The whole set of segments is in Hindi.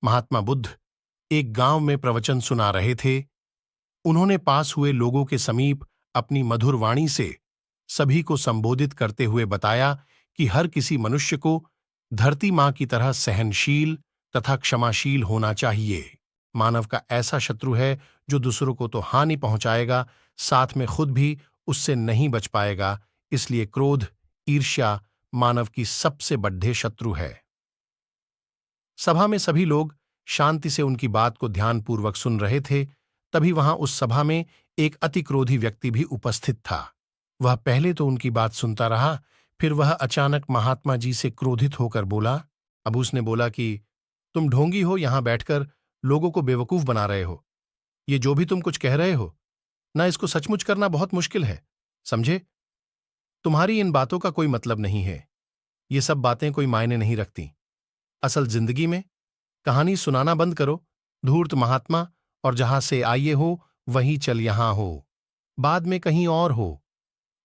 महात्मा बुद्ध एक गांव में प्रवचन सुना रहे थे। उन्होंने पास हुए लोगों के समीप अपनी मधुर वाणी से सभी को संबोधित करते हुए बताया कि हर किसी मनुष्य को धरती मां की तरह सहनशील तथा क्षमाशील होना चाहिए। मानव का ऐसा शत्रु है जो दूसरों को तो हानि पहुंचाएगा, साथ में खुद भी उससे नहीं बच पाएगा। इसलिए क्रोध, ईर्ष्या मानव की सबसे बड्ढे शत्रु है। सभा में सभी लोग शांति से उनकी बात को ध्यानपूर्वक सुन रहे थे। तभी वहां उस सभा में एक अति क्रोधी व्यक्ति भी उपस्थित था। वह पहले तो उनकी बात सुनता रहा, फिर वह अचानक महात्मा जी से क्रोधित होकर बोला। अब उसने बोला कि तुम ढोंगी हो, यहां बैठकर लोगों को बेवकूफ बना रहे हो। ये जो भी तुम कुछ कह रहे हो ना, इसको सचमुच करना बहुत मुश्किल है, समझे? तुम्हारी इन बातों का कोई मतलब नहीं है। ये सब बातें कोई मायने नहीं रखती। असल जिंदगी में कहानी सुनाना बंद करो, धूर्त महात्मा, और जहां से आए हो वहीं चल यहां हो, बाद में कहीं और हो।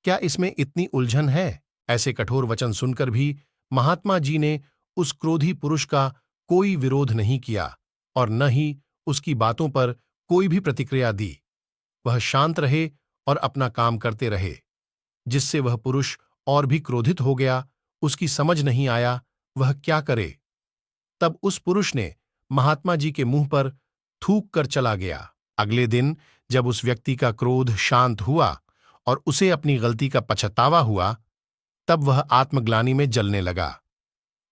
क्या इसमें इतनी उलझन है? ऐसे कठोर वचन सुनकर भी महात्मा जी ने उस क्रोधी पुरुष का कोई विरोध नहीं किया और न ही उसकी बातों पर कोई भी प्रतिक्रिया दी। वह शांत रहे और अपना काम करते रहे, जिससे वह पुरुष और भी क्रोधित हो गया। उसकी समझ नहीं आया वह क्या करे। तब उस पुरुष ने महात्मा जी के मुंह पर थूक कर चला गया। अगले दिन जब उस व्यक्ति का क्रोध शांत हुआ और उसे अपनी गलती का पछतावा हुआ, तब वह आत्मग्लानि में जलने लगा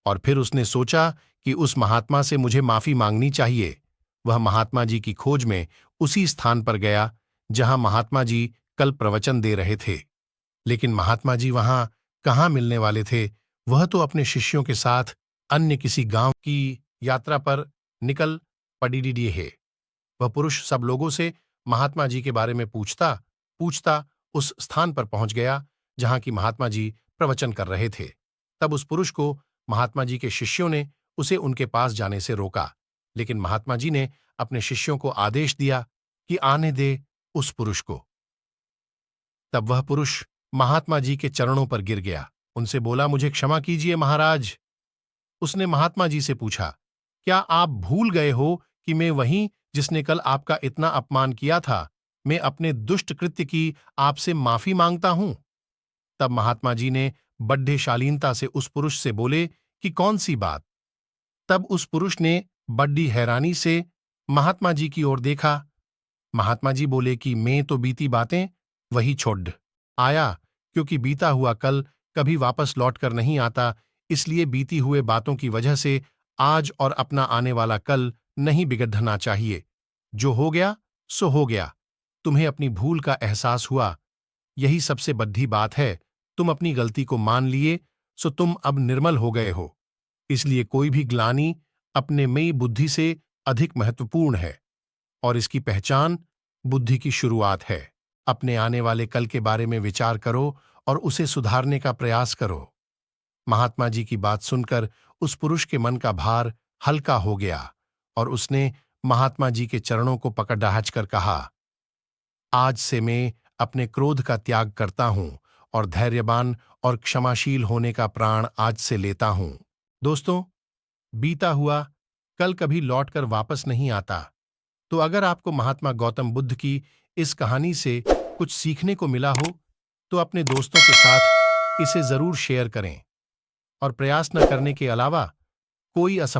और फिर उसने सोचा कि उस महात्मा से मुझे माफी मांगनी चाहिए। वह महात्मा जी की खोज में उसी स्थान पर गया जहां महात्मा जी कल प्रवचन दे रहे थे। लेकिन महात्मा जी वहां कहाँ मिलने वाले थे? वह तो अपने शिष्यों के साथ अन्य किसी गांव की यात्रा पर निकल पड़ी है। वह पुरुष सब लोगों से महात्मा जी के बारे में पूछता पूछता उस स्थान पर पहुंच गया जहां की महात्मा जी प्रवचन कर रहे थे। तब उस पुरुष को महात्मा जी के शिष्यों ने उसे उनके पास जाने से रोका, लेकिन महात्मा जी ने अपने शिष्यों को आदेश दिया कि आने दे उस पुरुष को। तब वह पुरुष महात्मा जी के चरणों पर गिर गया। उनसे बोला, मुझे क्षमा कीजिए महाराज। उसने महात्मा जी से पूछा, क्या आप भूल गए हो कि मैं वही जिसने कल आपका इतना अपमान किया था? मैं अपने दुष्ट कृत्य की आपसे माफी मांगता हूं। तब महात्मा जी ने बड्ढे शालीनता से उस पुरुष से बोले कि कौन सी बात? तब उस पुरुष ने बड्डी हैरानी से महात्मा जी की ओर देखा। महात्मा जी बोले कि मैं तो बीती बातें वही छोड़ आया, क्योंकि बीता हुआ कल कभी वापस लौट कर नहीं आता। इसलिए बीती हुए बातों की वजह से आज और अपना आने वाला कल नहीं बिगड़ना चाहिए। जो हो गया सो हो गया। तुम्हें अपनी भूल का एहसास हुआ, यही सबसे बड़ी बात है। तुम अपनी गलती को मान लिए, सो तुम अब निर्मल हो गए हो। इसलिए कोई भी ग्लानि अपने में बुद्धि से अधिक महत्वपूर्ण है और इसकी पहचान बुद्धि की शुरुआत है। अपने आने वाले कल के बारे में विचार करो और उसे सुधारने का प्रयास करो। महात्मा जी की बात सुनकर उस पुरुष के मन का भार हल्का हो गया और उसने महात्मा जी के चरणों को पकड़ दहाच कर कहा, आज से मैं अपने क्रोध का त्याग करता हूं और धैर्यवान और क्षमाशील होने का प्राण आज से लेता हूं। दोस्तों, बीता हुआ कल कभी लौटकर वापस नहीं आता। तो अगर आपको महात्मा गौतम बुद्ध की इस कहानी से कुछ सीखने को मिला हो, तो अपने दोस्तों के साथ इसे जरूर शेयर करें और प्रयास न करने के अलावा कोई असफलता